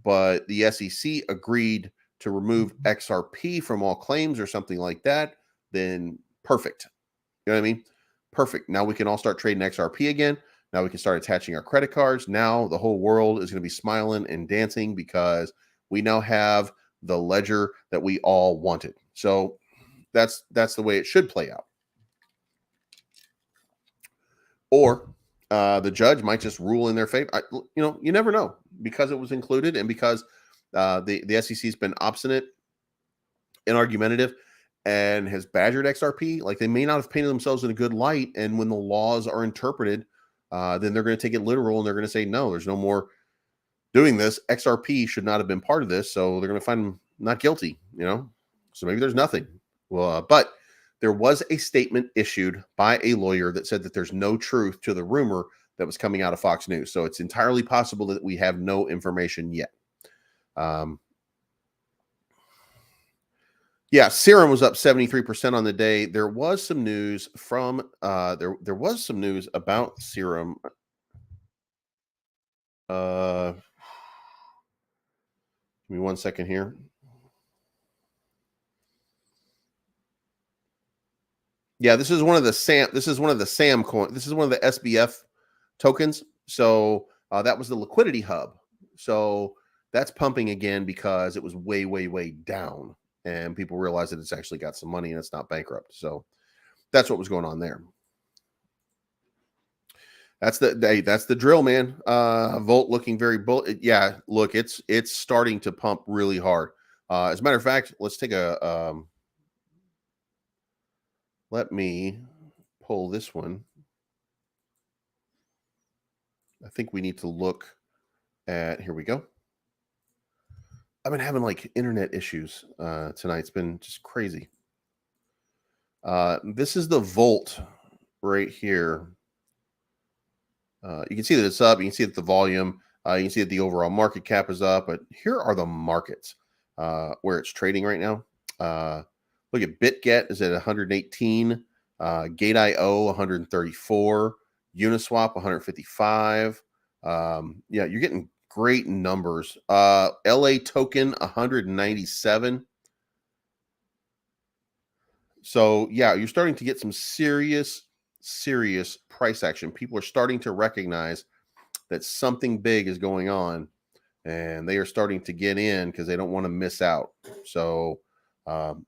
Speaker 2: but the SEC agreed to remove XRP from all claims or something like that, then perfect. You know what I mean? Perfect. Now we can all start trading XRP again. Now we can start attaching our credit cards. Now the whole world is going to be smiling and dancing because we now have the ledger that we all wanted. So that's the way it should play out. Or the judge might just rule in their favor. You never know, because it was included and because the SEC has been obstinate and argumentative and has badgered XRP. Like, they may not have painted themselves in a good light, and when the laws are interpreted, then they're going to take it literal and they're going to say, no, there's no more doing this. XRP should not have been part of this, so they're going to find them not guilty. So maybe there's nothing. Well, but there was a statement issued by a lawyer that said that there's no truth to the rumor that was coming out of Fox News. So it's entirely possible that we have no information yet. Yeah, Serum was up 73% on the day. There was some news from there was some news about Serum. Give me 1 second here. Yeah, this is one of the SAM coin. This is one of the SBF tokens. So that was the liquidity hub. So that's pumping again because it was way, way, way down, and people realize that it's actually got some money and it's not bankrupt. So that's what was going on there. That's the drill, man. Volt looking very bullish. Yeah, look, it's starting to pump really hard. As a matter of fact, let's take a let me pull this one. I think we need to look at, here we go. I've been having like internet issues tonight. It's been just crazy. This is the Volt right here. You can see that it's up. You can see that the volume. You can see that the overall market cap is up. But here are the markets where it's trading right now. Look at BitGet is at 118. Gate.io 134. Uniswap 155. Yeah, you're getting great numbers. LA token 197. So yeah, you're starting to get some serious price action. People are starting to recognize that something big is going on, and they are starting to get in because they don't want to miss out. So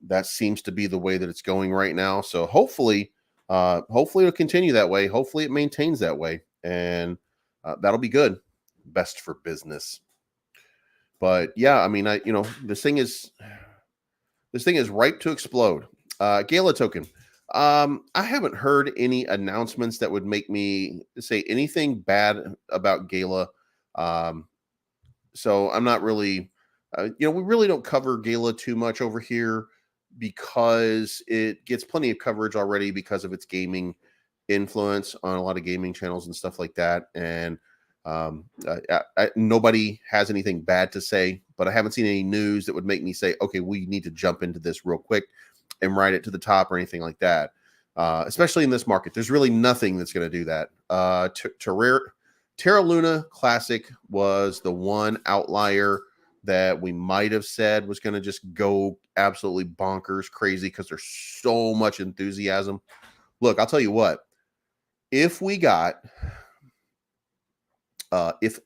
Speaker 2: that seems to be the way that it's going right now. So hopefully it'll continue that way. Hopefully it maintains that way, and that'll be good. Best for business. But yeah, I mean, this thing is ripe to explode. Gala token. I haven't heard any announcements that would make me say anything bad about Gala. So I'm not really, we really don't cover Gala too much over here because it gets plenty of coverage already because of its gaming influence on a lot of gaming channels and stuff like that. And nobody has anything bad to say, but I haven't seen any news that would make me say, okay, we need to jump into this real quick and ride it to the top or anything like that. Especially in this market, there's really nothing that's going to do that. Terra Luna Classic was the one outlier that we might have said was going to just go absolutely bonkers crazy because there's so much enthusiasm. Look, I'll tell you what, if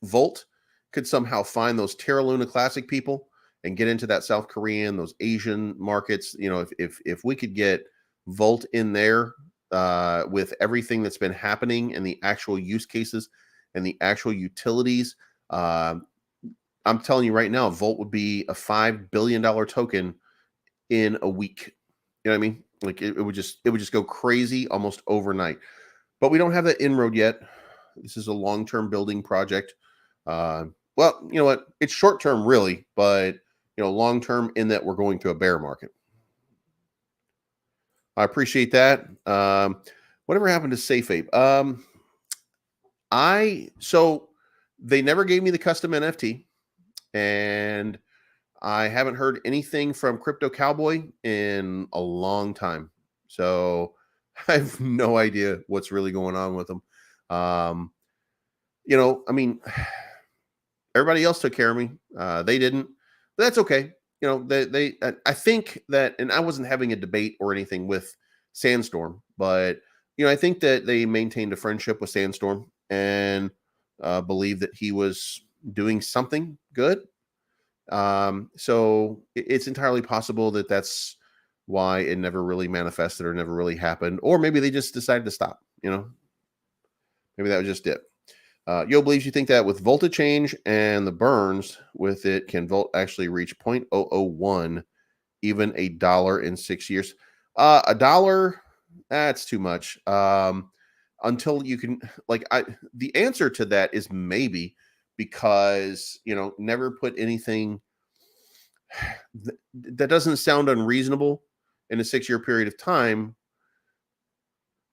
Speaker 2: Volt could somehow find those Terra Luna Classic people and get into that South Korean, those Asian markets, if we could get Volt in there with everything that's been happening and the actual use cases and the actual utilities, I'm telling you right now, Volt would be a $5 billion token in a week. You know what I mean? Like it would just go crazy almost overnight. But we don't have that inroad yet. This is a long-term building project. Well, you know what? It's short-term really, but long-term in that we're going through a bear market. I appreciate that. Whatever happened to Safe Ape? So they never gave me the custom NFT, and I haven't heard anything from Crypto Cowboy in a long time. So I have no idea what's really going on with them. I mean, everybody else took care of me. They didn't. But that's okay. I think that, and I wasn't having a debate or anything with Sandstorm, but I think that they maintained a friendship with Sandstorm and believed that he was doing something good. So it's entirely possible that that's why it never really manifested or never really happened, or maybe they just decided to stop. Maybe that was just it. Yo believes you think that with volta change and the burns with it can volt actually reach 0.001, even $1 in 6 years. $1, that's too much. Until you can, the answer to that is maybe, because never put anything that doesn't sound unreasonable in a 6-year period of time,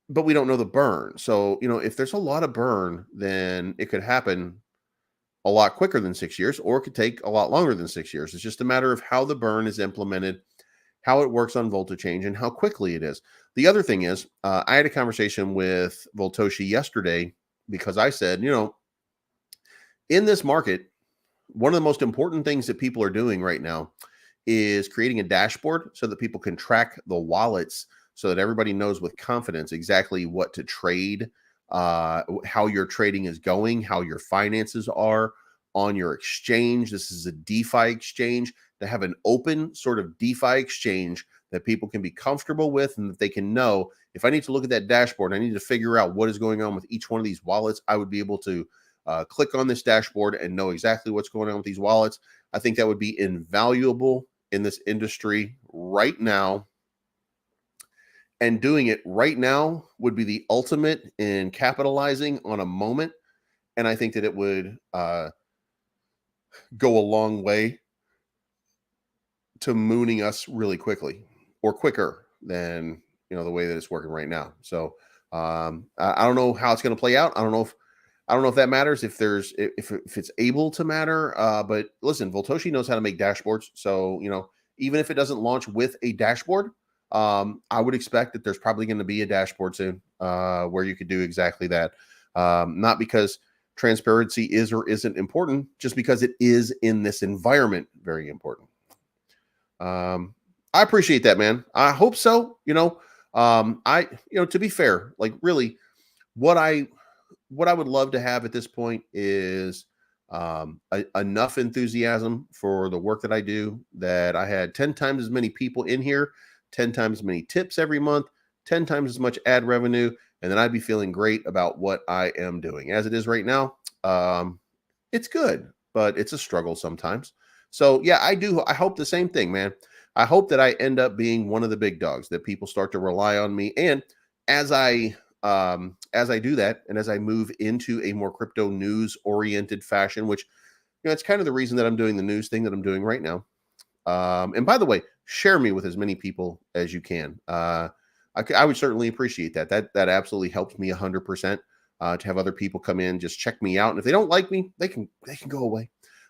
Speaker 2: but we don't know the burn. So if there's a lot of burn, then it could happen a lot quicker than 6 years, or it could take a lot longer than 6 years. It's just a matter of how the burn is implemented, how it works on volta change, and how quickly it is. The other thing is, I had a conversation with Voltoshi yesterday, because I said, in this market, one of the most important things that people are doing right now is creating a dashboard so that people can track the wallets, so that everybody knows with confidence exactly what to trade, how your trading is going, how your finances are on your exchange. This is a DeFi exchange. To have an open sort of DeFi exchange that people can be comfortable with, and that they can know, if I need to look at that dashboard, I need to figure out what is going on with each one of these wallets, I would be able to click on this dashboard and know exactly what's going on with these wallets. I think that would be invaluable in this industry right now. And doing it right now would be the ultimate in capitalizing on a moment. And I think that it would go a long way to mooning us really quickly, or quicker than the way that it's working right now. So I don't know how it's going to play out. I don't know if that matters, if it's able to matter. But listen, Voltoshi knows how to make dashboards. So even if it doesn't launch with a dashboard, I would expect that there's probably going to be a dashboard soon where you could do exactly that. Not because transparency is or isn't important, just because it is in this environment very important. I appreciate that, man. I hope so. To be fair, really, what I would love to have at this point is enough enthusiasm for the work that I do, that I had 10 times as many people in here, 10 times as many tips every month, 10 times as much ad revenue, and then I'd be feeling great about what I am doing. As it is right now, it's good, but it's a struggle sometimes. So yeah, I hope the same thing, man. I hope that I end up being one of the big dogs, that people start to rely on me. And as I do that, and as I move into a more crypto news oriented fashion, which it's kind of the reason that I'm doing the news thing that I'm doing right now. And by the way, share me with as many people as you can. I would certainly appreciate that. That absolutely helps me 100%. To have other people come in, just check me out, and if they don't like me, they can go away.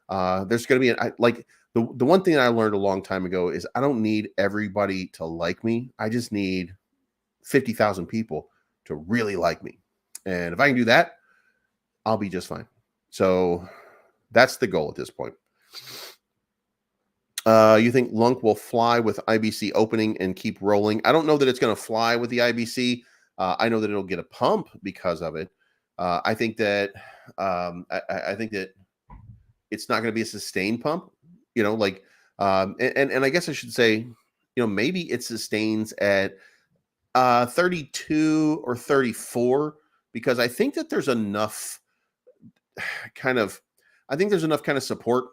Speaker 2: There's going to be the one thing I learned a long time ago is I don't need everybody to like me. I just need 50,000 people to really like me, and if I can do that, I'll be just fine. So that's the goal at this point. You think Lunk will fly with IBC opening and keep rolling? I don't know that it's going to fly with the IBC. I know that it'll get a pump because of it. I think that I think that it's not going to be a sustained pump. And I guess I should say, maybe it sustains at 32 or 34, because I think that there's enough kind of support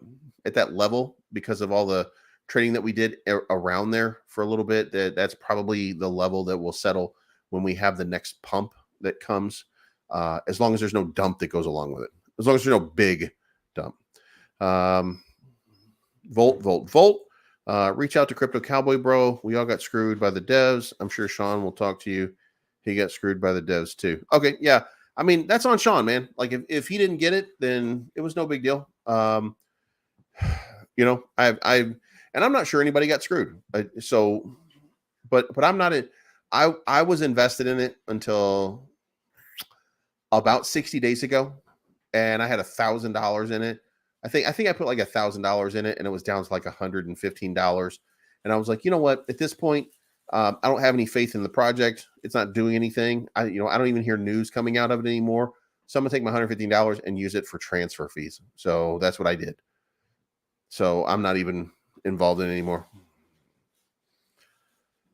Speaker 2: at that level because of all the trading that we did around there for a little bit. That's probably the level that will settle when we have the next pump that comes, as long as there's no dump that goes along with it, as long as there's no big dump. Volt. Reach out to Crypto Cowboy Bro. We all got screwed by the devs. I'm sure Sean will talk to you. He got screwed by the devs too. Okay, yeah. I mean, that's on Sean, man. Like if he didn't get it, then it was no big deal. And I'm not sure anybody got screwed. But I'm not I was invested in it until about 60 days ago. and I had $1,000 in it. I think I put like $1,000 in it, and it was down to like $115. And I was like, you know what? At this point, I don't have any faith in the project. It's not doing anything. I don't even hear news coming out of it anymore. So I'm gonna take my $115 and use it for transfer fees. So that's what I did. So I'm not even involved in it anymore.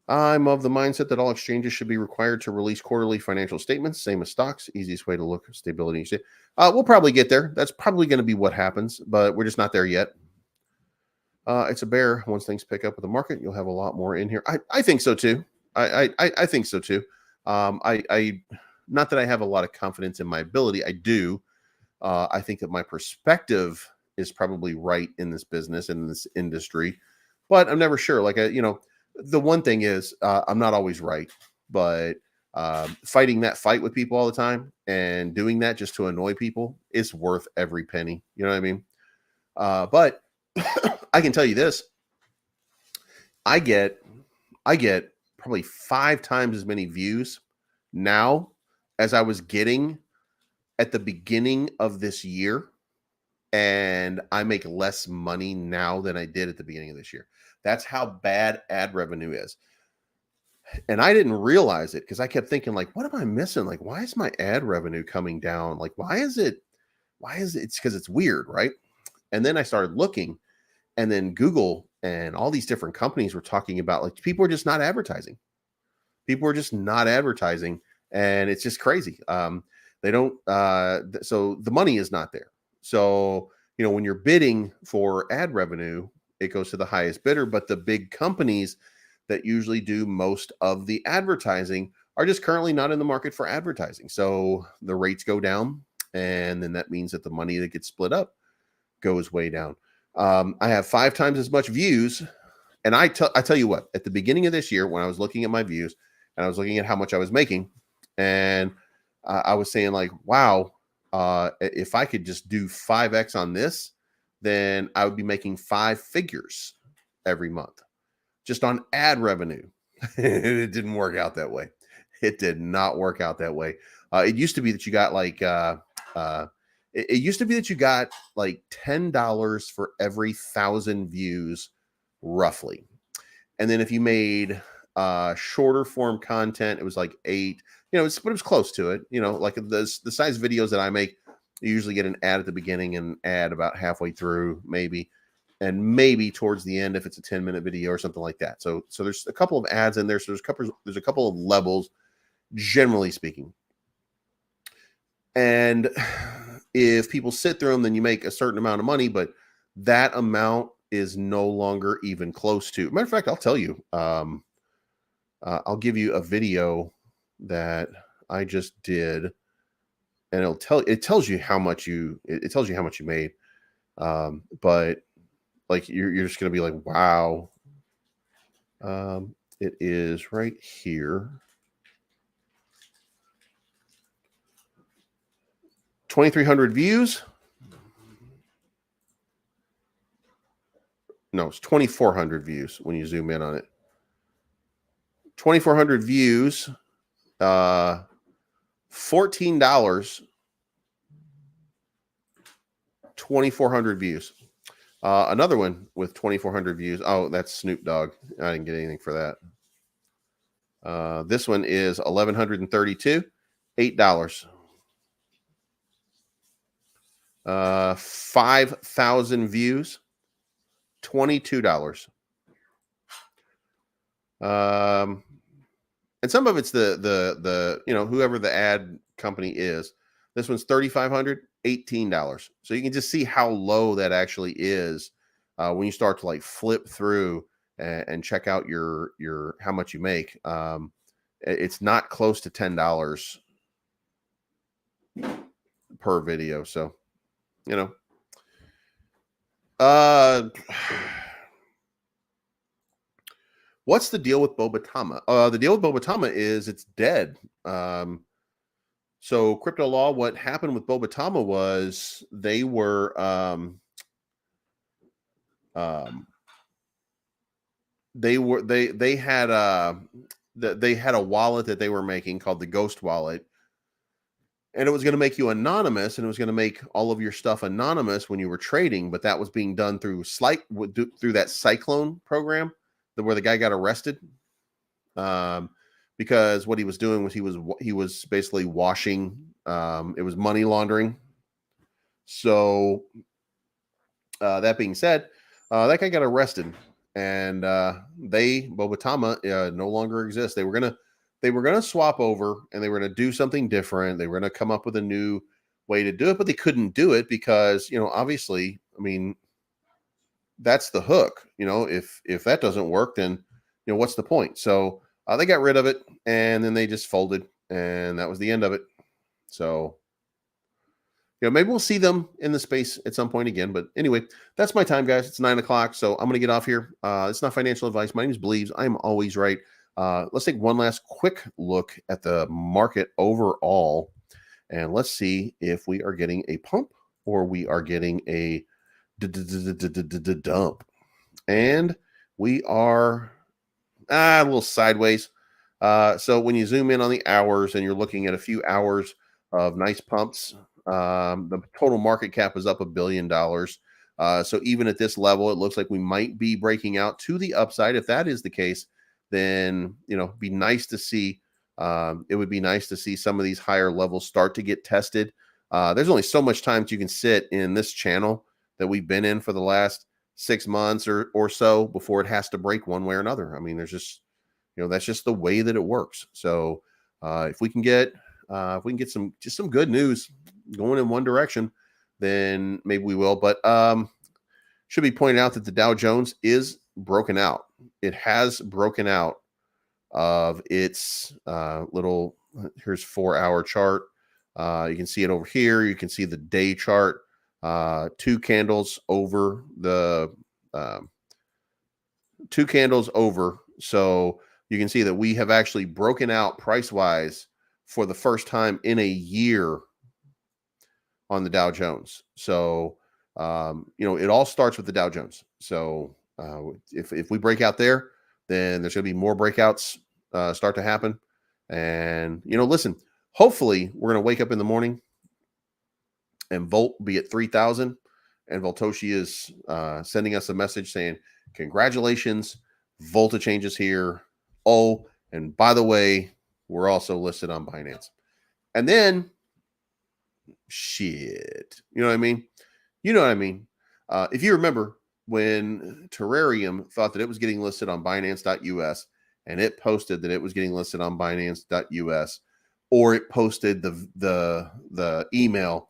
Speaker 2: I'm of the mindset that all exchanges should be required to release quarterly financial statements, same as stocks. Easiest way to look at stability. We'll probably get there. That's probably going to be what happens, but we're just not there yet. It's a bear. Once things pick up with the market, you'll have a lot more in here. I think so too. I think so too. I not that I have a lot of confidence in my ability. I do. I think that my perspective is probably right in this business, in this industry, but I'm never sure. Like, the one thing is, I'm not always right, but fighting that fight with people all the time and doing that just to annoy people is worth every penny. You know what I mean? But I can tell you this: I get probably 5 times as many views now as I was getting at the beginning of this year, and I make less money now than I did at the beginning of this year. That's how bad ad revenue is. And I didn't realize it because I kept thinking, like, what am I missing? Like, why is my ad revenue coming down? Like, why is it? It's because it's weird, right? And then I started looking, and then Google and all these different companies were talking about, like, people are just not advertising. People are just not advertising, and it's just crazy. They don't. So the money is not there. So, when you're bidding for ad revenue, it goes to the highest bidder, but the big companies that usually do most of the advertising are just currently not in the market for advertising. So the rates go down, and then that means that the money that gets split up goes way down. I have 5 times as much views. And I tell you what, at the beginning of this year, when I was looking at my views and I was looking at how much I was making, and I was saying, like, wow, if I could just do 5x on this, then I would be making 5 figures every month just on ad revenue. It didn't work out that way. It did not work out that way. It used to be that you got like it used to be that you got like $10 for every 1,000 views, roughly. And then if you made shorter form content, it was like 8. But it was close to it. Like the size videos that I make, you usually get an ad at the beginning and ad about halfway through, maybe, and maybe towards the end if it's a 10-minute video or something like that. So there's a couple of ads in there. So there's a couple of levels, generally speaking. And if people sit through them, then you make a certain amount of money, but that amount is no longer even close to. Matter of fact, I'll tell you. I'll give you a video that I just did, and it tells you how much you made. But like you're just gonna be like, wow. It is right here. 2,300 views. No, it's 2,400 views when you zoom in on it. 2,400 views. $14. $2,400 views. Another one with 2,400 views. Oh, that's Snoop Dogg. I didn't get anything for that. This one is 1,132. $8. 5,000 views. $22. And some of it's the whoever the ad company is. This one's 3,500, $18. So you can just see how low that actually is when you start to like flip through and check out your how much you make. It's not close to $10 per video. So, what's the deal with Bobatama? The deal with Bobatama is it's dead. So Crypto Law, what happened with Bobatama was they were they had a wallet that they were making called the Ghost Wallet, and it was going to make you anonymous, and it was going to make all of your stuff anonymous when you were trading. But that was being done through that Cyclone program, where the guy got arrested, because what he was doing was he was basically washing. It was money laundering. So that being said, that guy got arrested, and Bobatama no longer exists. They were gonna swap over, and they were gonna do something different. They were gonna come up with a new way to do it, but they couldn't do it because, obviously, I mean, that's the hook. If that doesn't work, then what's the point? So they got rid of it, and then they just folded, and that was the end of it. So maybe we'll see them in the space at some point again. But anyway, that's my time, guys. It's 9 o'clock, so I'm going to get off here. It's not financial advice. My name is Believes. I'm always right. Let's take one last quick look at the market overall, and let's see if we are getting a pump or we are getting a dump. And we are a little sideways. So when you zoom in on the hours and you're looking at a few hours of nice pumps, the total market cap is up $1 billion. So even at this level, it looks like we might be breaking out to the upside. If that is the case, then be nice to see. It would be nice to see some of these higher levels start to get tested. There's only so much time that you can sit in this channel that we've been in for the last 6 months or so before it has to break one way or another. I mean, there's just that's just the way that it works. So if we can get some good news going in one direction, then maybe we will. But should be pointed out that the Dow Jones is broken out. It has broken out of its little, here's 4-hour chart. You can see it over here. You can see the day chart, 2 candles over the 2 candles over. So you can see that we have actually broken out price wise for the first time in a year on the Dow Jones. So, it all starts with the Dow Jones. So if we break out there, then there's going to be more breakouts start to happen. And, listen, hopefully we're going to wake up in the morning and Volt be at 3,000. And Voltoshi is sending us a message saying, congratulations, Volta changes here. Oh, and by the way, we're also listed on Binance. And then, shit. You know what I mean? If you remember when Terrarium thought that it was getting listed on Binance.us, and it posted that it was getting listed on Binance.us, or it posted the email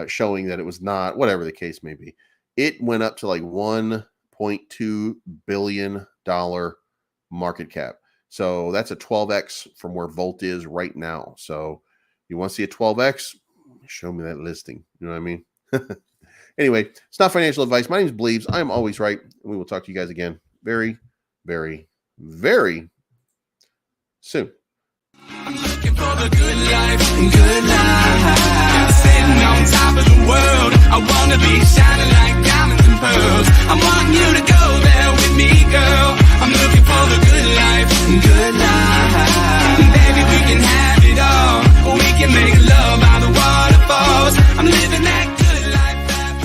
Speaker 2: showing that it was not, whatever the case may be, it went up to like $1.2 billion market cap. So that's a 12x from where Volt is right now. So you want to see a 12x? Show me that listing. You know what I mean? Anyway, it's not financial advice. My name is Believes. I am always right. And we will talk to you guys again very, very, very soon.
Speaker 1: I'm looking for the good life, sitting on top of the world. I wanna be shining like diamonds and pearls. I'm wanting you